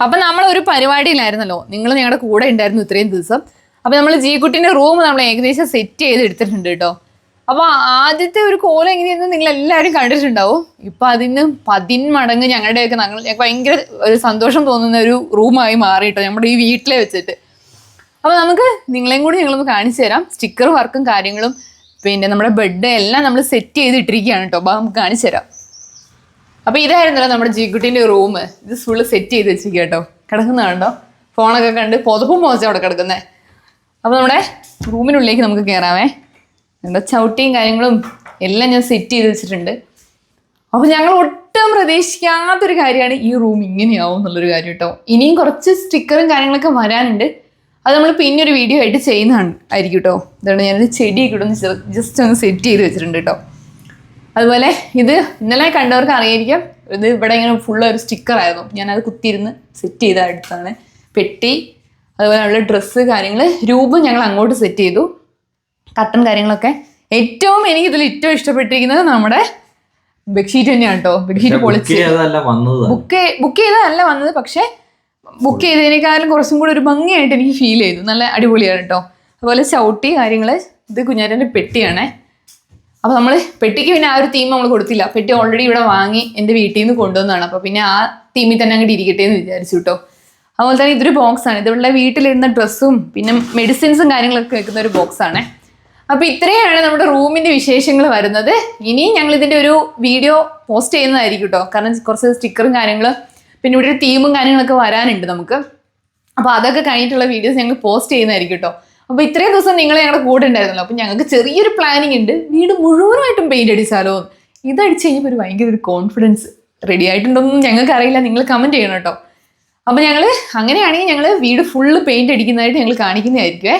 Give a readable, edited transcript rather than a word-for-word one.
അപ്പൊ നമ്മൾ ഒരു പരിപാടിയിലായിരുന്നല്ലോ, നിങ്ങൾ ഞങ്ങളുടെ കൂടെ ഉണ്ടായിരുന്നു ഇത്രയും ദിവസം. അപ്പൊ നമ്മൾ ജീക്കുട്ടിന്റെ റൂം നമ്മൾ ഏകദേശം സെറ്റ് ചെയ്ത് എടുത്തിട്ടുണ്ട് കേട്ടോ. അപ്പൊ ആദ്യത്തെ ഒരു കോലം എങ്ങനെയായിരുന്നു നിങ്ങൾ എല്ലാവരും കണ്ടിട്ടുണ്ടാവും. ഇപ്പൊ അതിന് 10 മടങ്ങ് ഞങ്ങളുടെയൊക്കെ ഞങ്ങൾക്ക് ഭയങ്കര ഒരു സന്തോഷം തോന്നുന്ന ഒരു റൂമായി മാറിയിട്ടോ നമ്മുടെ ഈ വീട്ടിലെ വെച്ചിട്ട്. അപ്പൊ നമുക്ക് നിങ്ങളെയും കൂടി ഞങ്ങളൊന്ന് കാണിച്ചു തരാം. സ്റ്റിക്കർ വർക്കും കാര്യങ്ങളും പിന്നെ നമ്മുടെ ബെഡ് എല്ലാം നമ്മൾ സെറ്റ് ചെയ്ത് ഇട്ടിരിക്കുകയാണ് കേട്ടോ. അപ്പൊ നമുക്ക് കാണിച്ചു തരാം. അപ്പൊ ഇതായിരുന്നല്ലോ നമ്മുടെ ജീക്കുട്ടിന്റെ റൂം. ഇത് ഫുള്ള് സെറ്റ് ചെയ്ത് വെച്ചിരിക്കുക കേട്ടോ. കിടക്കുന്നതാണ്ടോ, ഫോണൊക്കെ കണ്ട് പുതപ്പും പോച്ച അവിടെ കിടക്കുന്നത്. അപ്പൊ നമ്മുടെ റൂമിനുള്ളിലേക്ക് നമുക്ക് കയറാമേ. എന്താ ചവിട്ടിയും കാര്യങ്ങളും എല്ലാം ഞാൻ സെറ്റ് ചെയ്ത് വെച്ചിട്ടുണ്ട്. അപ്പൊ ഞങ്ങൾ ഒട്ടും പ്രതീക്ഷിക്കാത്തൊരു കാര്യമാണ് ഈ റൂം ഇങ്ങനെയാവും എന്നുള്ളൊരു കാര്യം കേട്ടോ. ഇനിയും കുറച്ച് സ്റ്റിക്കറും കാര്യങ്ങളൊക്കെ വരാനുണ്ട്. അത് നമ്മൾ പിന്നെ ഒരു വീഡിയോ ആയിട്ട് ചെയ്യുന്നതാണ് ആയിരിക്കും കേട്ടോ. അതുകൊണ്ട് ഞാനൊരു ചെടിയൊക്കെ ഇടുന്ന ജസ്റ്റ് ഒന്ന് സെറ്റ് ചെയ്ത് വെച്ചിട്ടുണ്ട് കേട്ടോ. അതുപോലെ ഇത് ഇന്നലെ കണ്ടവർക്ക് അറിയായിരിക്കാം, ഇത് ഇവിടെ ഇങ്ങനെ ഫുള്ള് ഒരു സ്റ്റിക്കറായിരുന്നു. ഞാനത് കുത്തിയിരുന്ന് സെറ്റ് ചെയ്ത അടുത്താണ്. പെട്ടി, അതുപോലെ ഉള്ള ഡ്രസ്സ് കാര്യങ്ങൾ, രൂപം ഞങ്ങൾ അങ്ങോട്ട് സെറ്റ് ചെയ്തു. കട്ടൻ കാര്യങ്ങളൊക്കെ. ഏറ്റവും എനിക്ക് ഇതിൽ ഏറ്റവും ഇഷ്ടപ്പെട്ടിരിക്കുന്നത് നമ്മുടെ ബെഡ്ഷീറ്റ് തന്നെയാണ് കേട്ടോ. ബെഡ്ഷീറ്റ് പൊളിച്ച് ബുക്ക് ചെയ്തതല്ല വന്നത്, പക്ഷെ ബുക്ക് ചെയ്തതിനേക്കാളും കുറച്ചും കൂടി ഒരു ഭംഗിയായിട്ട് എനിക്ക് ഫീൽ ചെയ്തു. നല്ല അടിപൊളിയാണ് കേട്ടോ. അതുപോലെ ചവിട്ടി കാര്യങ്ങൾ. ഇത് കുഞ്ഞാറ്റൻ്റെ പെട്ടിയാണേ. അപ്പോൾ നമ്മൾ പെട്ടിക്ക് പിന്നെ ആ ഒരു തീം നമ്മൾ കൊടുത്തില്ല. പെട്ടി ഓൾറെഡി ഇവിടെ വാങ്ങി എൻ്റെ വീട്ടിൽ നിന്ന് കൊണ്ടുവന്നതാണ്. അപ്പോൾ പിന്നെ ആ തീമിൽ തന്നെ അങ്ങോട്ട് ഇരിക്കട്ടെ എന്ന് വിചാരിച്ചു കേട്ടോ. അതുപോലെ തന്നെ ഇതൊരു ബോക്സാണ്. ഇതിവിടെ വീട്ടിലിരുന്ന ഡ്രസ്സും പിന്നെ മെഡിസിൻസും കാര്യങ്ങളൊക്കെ വെക്കുന്ന ഒരു ബോക്സാണ്. അപ്പോൾ ഇത്രയാണ് നമ്മുടെ റൂമിൻ്റെ വിശേഷങ്ങൾ വരുന്നത്. ഇനിയും ഞങ്ങൾ ഇതിൻ്റെ ഒരു വീഡിയോ പോസ്റ്റ് ചെയ്യുന്നതായിരിക്കും കേട്ടോ. കാരണം കുറച്ച് സ്റ്റിക്കറും കാര്യങ്ങളും പിന്നെ ഇവിടെ ഒരു തീമും കാര്യങ്ങളൊക്കെ വരാനുണ്ട് നമുക്ക്. അപ്പോൾ അതൊക്കെ കഴിഞ്ഞിട്ടുള്ള വീഡിയോസ് ഞങ്ങൾ പോസ്റ്റ് ചെയ്യുന്നതായിരിക്കും കേട്ടോ. അപ്പോൾ ഇത്രയും ദിവസം നിങ്ങൾ ഞങ്ങളുടെ കൂടെ ഉണ്ടായിരുന്നല്ലോ. അപ്പോൾ ഞങ്ങൾക്ക് ചെറിയൊരു പ്ലാനിങ് ഉണ്ട്, വീട് മുഴുവനായിട്ടും പെയിന്റ് അടിച്ചാലോ. ഇതടിച്ച് കഴിഞ്ഞപ്പോൾ ഒരു ഭയങ്കര ഒരു കോൺഫിഡൻസ്. റെഡി ആയിട്ടുണ്ടോന്നും ഞങ്ങൾക്ക് അറിയില്ല, നിങ്ങൾ കമൻറ്റ് ചെയ്യണം കേട്ടോ. അപ്പോൾ ഞങ്ങൾ അങ്ങനെയാണെങ്കിൽ ഞങ്ങൾ വീട് ഫുള്ള് പെയിന്റ് അടിക്കുന്നതായിട്ട് ഞങ്ങൾ കാണിക്കുന്നതായിരിക്കുമേ.